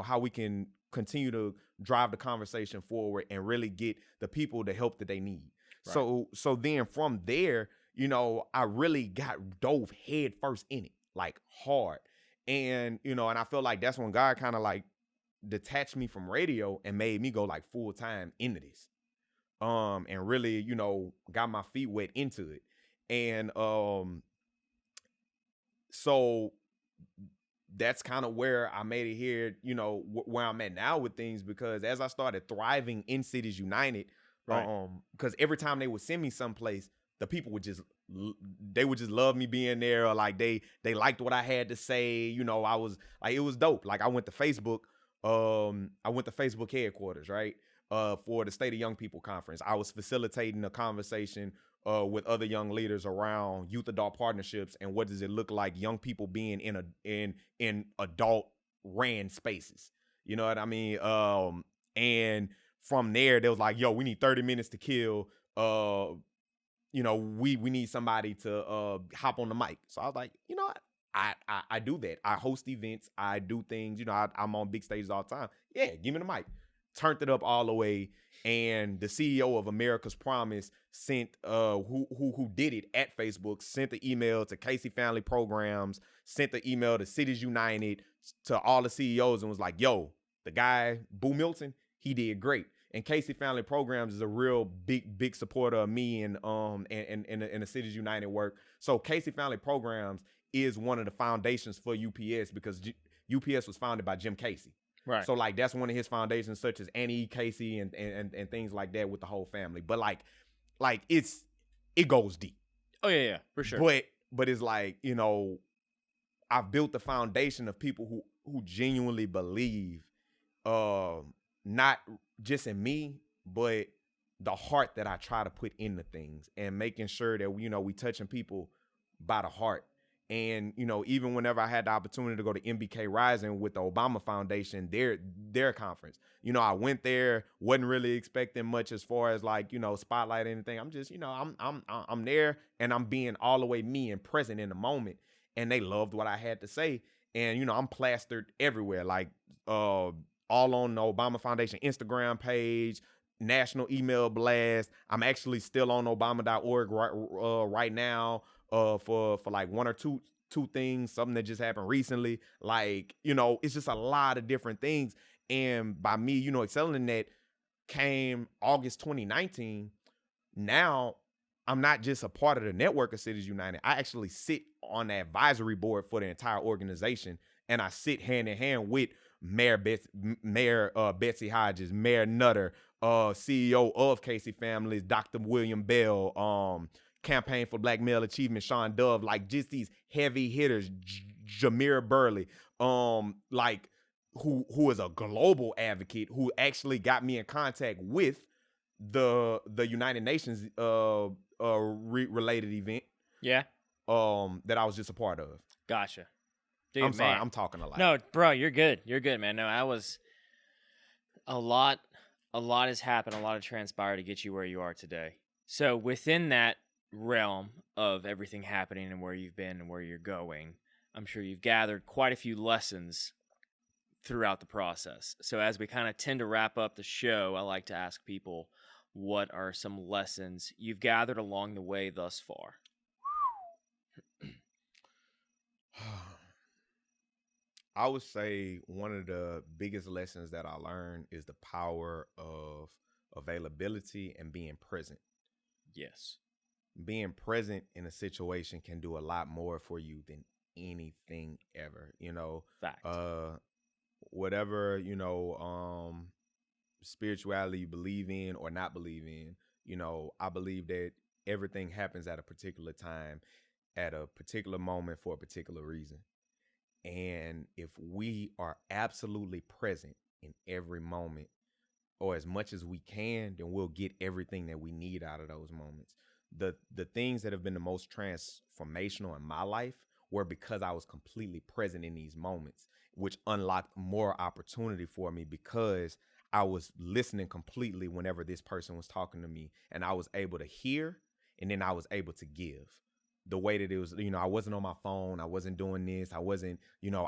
how we can continue to drive the conversation forward and really get the people the help that they need. Right. So then from there, I really dove head first in it, like hard. And, and I feel like that's when God kind of like detached me from radio and made me go like full time into this. And really, got my feet wet into it. And so that's kind of where I made it here, where I'm at now with things, because as I started thriving in Cities United, right. Because every time they would send me someplace, the people would just love me being there, or like they liked what I had to say. I was like, it was dope. Like I went to Facebook headquarters, right? For the State of Young People Conference. I was facilitating a conversation with other young leaders around youth adult partnerships and what does it look like young people being in adult ran spaces. You know what I mean? And from there, they was like, yo, we need 30 minutes to kill. We need somebody to hop on the mic. So I was like, you know what? I do that. I host events. I do things. I'm on big stages all the time. Yeah, give me the mic. Turned it up all the way. And the CEO of America's Promise sent who did it at Facebook, sent the email to Casey Family Programs, sent the email to Cities United, to all the CEOs, and was like, yo, the guy, Boo Milton, he did great. And Casey Family Programs is a real big supporter of me and the Cities United work. So Casey Family Programs is one of the foundations for UPS, because UPS was founded by Jim Casey. Right. So like that's one of his foundations, such as Annie E. Casey and things like that with the whole family. But like it goes deep. Oh yeah, for sure. But it's like, I've built the foundation of people who genuinely believe, not just in me, but the heart that I try to put into things, and making sure that we touching people by the heart. And even whenever I had the opportunity to go to MBK Rising with the Obama Foundation, their conference, I went there, wasn't really expecting much as far as like spotlight or anything. I'm just I'm there, and I'm being all the way me and present in the moment, and they loved what I had to say. And I'm plastered everywhere, like all on the Obama Foundation Instagram page, national email blast. I'm actually still on Obama.org right now. For like one or two things, something that just happened recently. Like, it's just a lot of different things. And by me, excelling in that came August 2019. Now, I'm not just a part of the network of Cities United. I actually sit on the advisory board for the entire organization. And I sit hand in hand with Mayor Betsy Hodges, Mayor Nutter, CEO of Casey Families, Dr. William Bell, Campaign for Black Male Achievement, Sean Dove, like just these heavy hitters, Jameer Burley, like who is a global advocate, who actually got me in contact with the United Nations related event. Yeah. That I was just a part of. Gotcha. Dude, I'm sorry, I'm talking a lot. No, bro, you're good. You're good, man. No, I was a lot has happened, a lot has transpired to get you where you are today. So within that realm of everything happening and where you've been and where you're going, I'm sure you've gathered quite a few lessons throughout the process. So as we kind of tend to wrap up the show, I like to ask people, what are some lessons you've gathered along the way thus far? I would say one of the biggest lessons that I learned is the power of availability and being present. Yes. Being present in a situation can do a lot more for you than anything ever. Fact. Whatever, spirituality you believe in or not believe in, I believe that everything happens at a particular time, at a particular moment for a particular reason. And if we are absolutely present in every moment, or as much as we can, then we'll get everything that we need out of those moments. The things that have been the most transformational in my life were because I was completely present in these moments, which unlocked more opportunity for me because I was listening completely whenever this person was talking to me, and I was able to hear, and then I was able to give the way that it was. I wasn't on my phone. I wasn't doing this. I wasn't,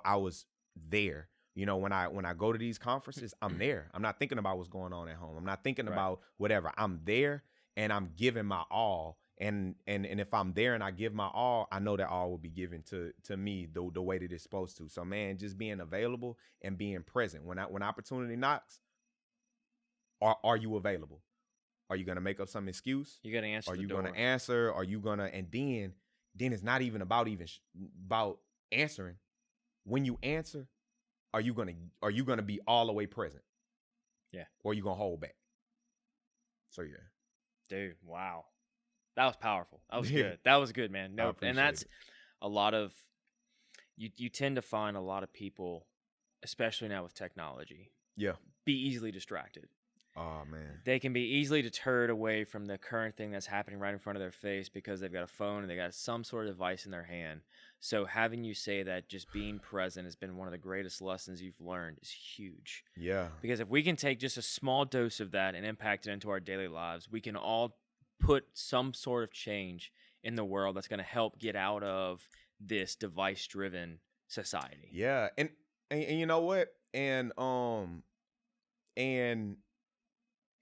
I was there. When I go to these conferences, I'm there. I'm not thinking about what's going on at home. I'm not thinking about whatever. I'm there and I'm giving my all. And if I'm there and I give my all, I know that all will be given to me the way that it's supposed to. So man, just being available and being present. When opportunity knocks, are you available? Are you gonna make up some excuse? You gotta answer. Are the you door. gonna answer? Are you gonna? And then it's not even about about answering. When you answer, are you gonna be all the way present? Yeah. Or are you gonna hold back? So yeah. Dude, wow. That was powerful. That was Yeah. good. That was good, man. I Nope. And appreciate that's it. a lot of you tend to find a lot of people, especially now with technology, Yeah. be easily distracted. Oh man. They can be easily deterred away from the current thing that's happening right in front of their face because they've got a phone and they got some sort of device in their hand. So having you say that just being present has been one of the greatest lessons you've learned is huge. Yeah. Because if we can take just a small dose of that and impact it into our daily lives, we can all put some sort of change in the world that's going to help get out of this device-driven society. Yeah. And you know what? And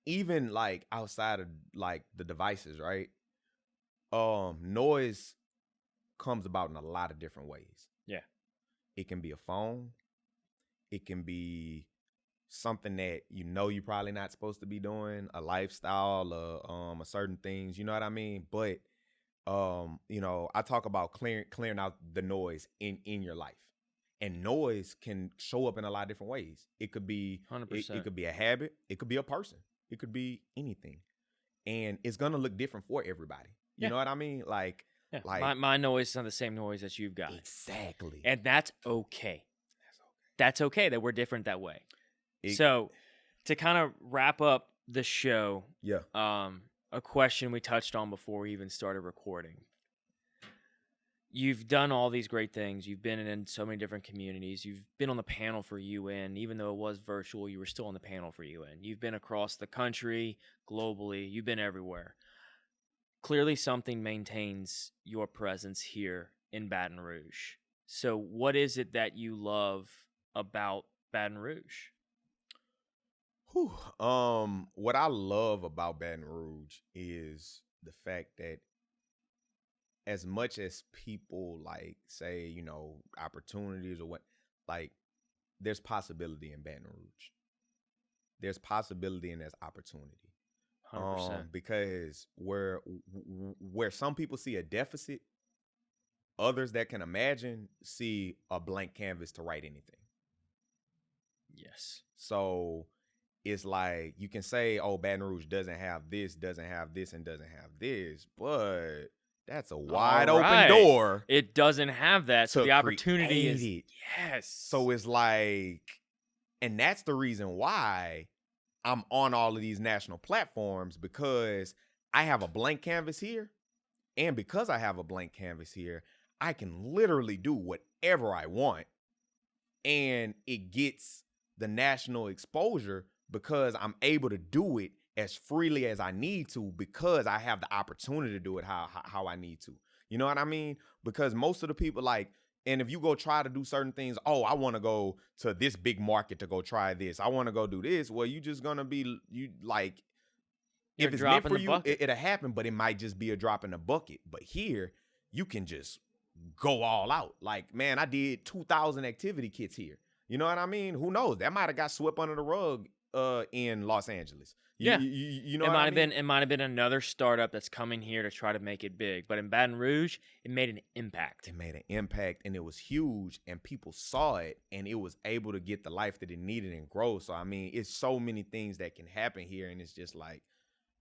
even like outside of like the devices, right? Noise comes about in a lot of different ways. Yeah. It can be a phone. It can be something that you're probably not supposed to be doing, a lifestyle, a certain things, you know what I mean? But I talk about clearing out the noise in your life. And noise can show up in a lot of different ways. It could be 100%. It could be a habit, it could be a person, it could be anything. And it's gonna look different for everybody. You know what I mean? Like my noise is not the same noise that you've got. Exactly. And that's okay. That's okay that we're different that way. It- So to kind of wrap up the show, Yeah. a question we touched on before we even started recording. You've done all these great things. You've been in so many different communities. You've been on the panel for UN. Even though it was virtual, you were still on the panel for UN. You've been across the country, globally. You've been everywhere. Clearly something maintains your presence here in Baton Rouge. So what is it that you love about Baton Rouge? Whew. What I love about Baton Rouge is the fact that as much as people like say, opportunities or what, like there's possibility in Baton Rouge. There's possibility and there's opportunity. 100%. Because where some people see a deficit, others that can imagine see a blank canvas to write anything. Yes. So it's like you can say, oh, Baton Rouge doesn't have this, and doesn't have this, but that's a wide open door. It doesn't have that. So the opportunity is it. Yes. So it's like, and that's the reason why I'm on all of these national platforms, because I have a blank canvas here. And because I have a blank canvas here, I can literally do whatever I want. And it gets the national exposure because I'm able to do it as freely as I need to, because I have the opportunity to do it how I need to. You know what I mean? Because most of the people and if you go try to do certain things, oh, I want to go to this big market to go try this, I want to go do this. Well, you just gonna be if it's meant for you, it'll happen, but it might just be a drop in the bucket. But here, you can just go all out. Like, man, I did 2,000 activity kits here. You know what I mean? Who knows? That might have got swept under the rug in Los Angeles. You know it what might I have mean? been it might have been another startup that's coming here to try to make it big. But in Baton Rouge, it made an impact. It made an impact, and it was huge, and people saw it, and it was able to get the life that it needed and grow. So, I mean, it's so many things that can happen here, and it's just like,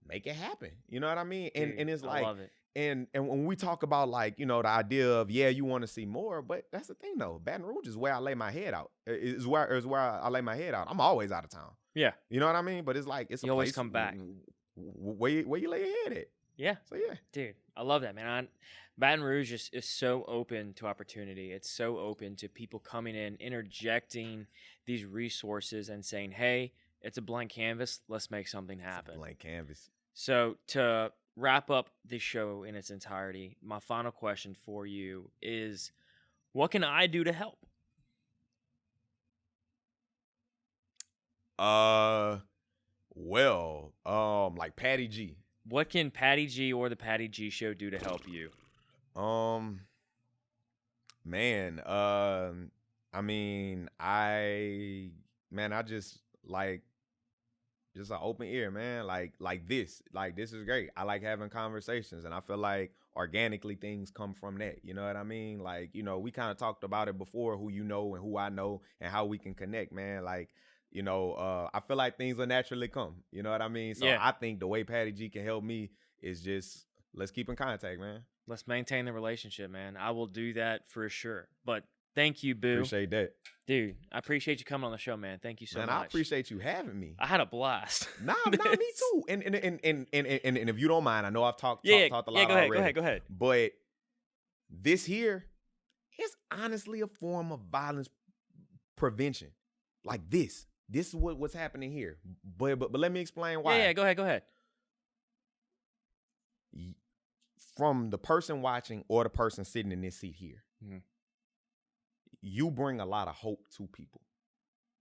make it happen. You know what I mean? Dude, And it's I like, love it. and when we talk about, like, you know, the idea of, yeah, you want to see more, but that's the thing though. Baton Rouge is where I lay my head out. Is where I lay my head out. I'm always out of town. Yeah. You know what I mean? But it's like, it's You a always place come back. where you lay your head at. Yeah. So yeah. Dude, I love that, man. Baton Rouge is so open to opportunity. It's so open to people coming in, interjecting these resources and saying, hey, it's a blank canvas. Let's make something happen. It's a blank canvas. So to wrap up the show in its entirety, my final question for you is, what can I do to help? Well, like Patty G. What can Patty G or the Patty G Show do to help you? Man, I mean, I just like just an open ear, man. Like this is great. I like having conversations, and I feel like organically things come from that. You know what I mean? Like, you know, we kind of talked about it before, who you know and who I know and how we can connect, man. Like, you know, I feel like things will naturally come. You know what I mean? So Yeah. I think the way Patty G can help me is just, let's keep in contact, man. Let's maintain the relationship, man. I will do that for sure. But thank you, Boo. Appreciate that. Dude, I appreciate you coming on the show, man. Thank you so Man, much. I appreciate you having me. I had a blast. Nah, me too. And if you don't mind, I know I've talked a lot go ahead, already. go ahead. But this here is honestly a form of violence prevention. Like this is what's happening here. But let me explain why. Yeah, go ahead. From the person watching or the person sitting in this seat here, you bring a lot of hope to people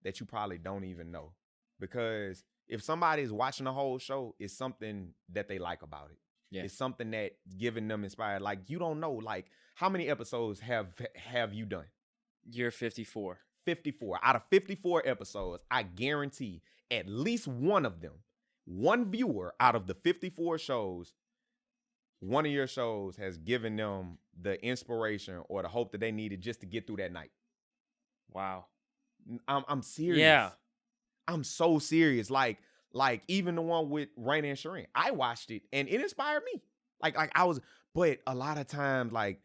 that you probably don't even know. Because if somebody is watching the whole show, it's something that they like about it. Yeah. It's something that giving them inspired. Like, you don't know, like, how many episodes have you done? You're 54. 54. Out of 54 episodes, I guarantee at least one of them, one viewer out of the 54 shows, one of your shows has given them the inspiration or the hope that they needed just to get through that night. Wow. I'm serious. Yeah. I'm so serious. Like even the one with Raina and Shireen, I watched it and it inspired me. But a lot of times, like,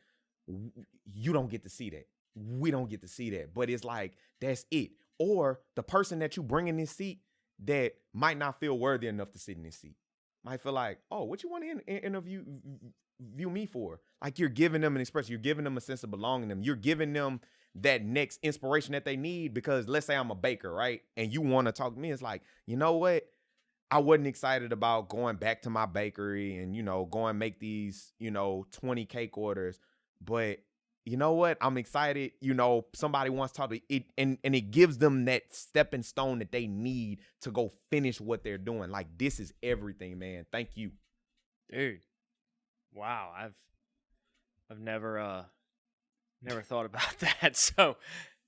you don't get to see that. We don't get to see that. But it's like, that's it. Or the person that you bring in this seat that might not feel worthy enough to sit in this seat might feel like, oh, what you want to interview me for? Like, you're giving them an expression. You're giving them a sense of belonging to them. You're giving them that next inspiration that they need. Because let's say I'm a baker, right? And you want to talk to me. It's like, you know what? I wasn't excited about going back to my bakery and, you know, go and make these, you know, 20 cake orders. But you know what? I'm excited. You know, somebody wants to talk to it, and it gives them that stepping stone that they need to go finish what they're doing. Like, this is everything, man. Thank you. Dude. Wow. I've never thought about that. So,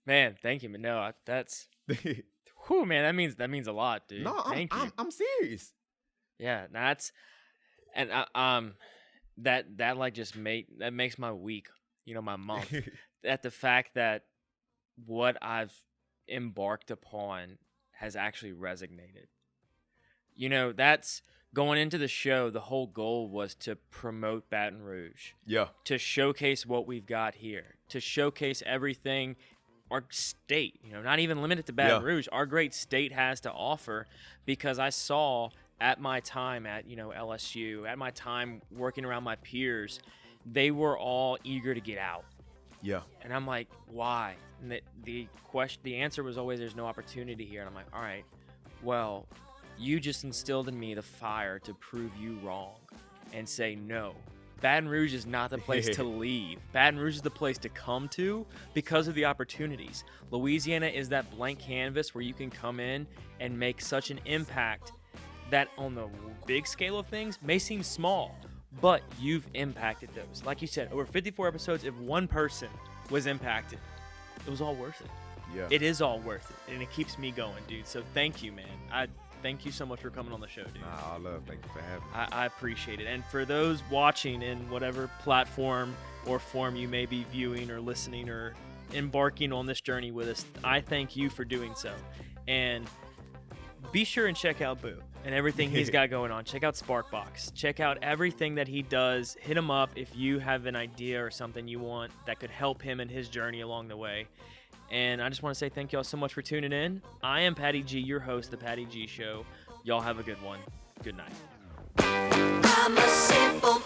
man, thank you. No, that's whew, man, that means a lot, dude. No, thank you. I'm serious. Yeah, that's and that like just makes my week, you know, my month. At the fact that what I've embarked upon has actually resonated. You know, that's going into the show, the whole goal was to promote Baton Rouge. Yeah. To showcase what we've got here. To showcase everything our state, you know, not even limited to Baton Rouge, our great state has to offer, because I saw at my time at, you know, LSU, at my time working around my peers, they were all eager to get out. Yeah. And I'm like, why? And the answer was always, there's no opportunity here. And I'm like, all right, well, you just instilled in me the fire to prove you wrong and say no. Baton Rouge is not the place to leave. Baton Rouge is the place to come to because of the opportunities. Louisiana is that blank canvas where you can come in and make such an impact that on the big scale of things may seem small, but you've impacted those. Like you said, over 54 episodes, if one person was impacted, it was all worth it. Yeah. It is all worth it, and it keeps me going, dude. So thank you, man. I thank you so much for coming on the show, dude. Nah, all love. Thank you for having me. I appreciate it. And for those watching in whatever platform or form you may be viewing or listening or embarking on this journey with us, I thank you for doing so. And be sure and check out Boo and everything he's got going on. Check out Sparkbox. Check out everything that he does. Hit him up if you have an idea or something you want that could help him in his journey along the way. And I just want to say thank y'all so much for tuning in. I am Patty G, your host, The Patty G Show. Y'all have a good one. Good night. I'm a simple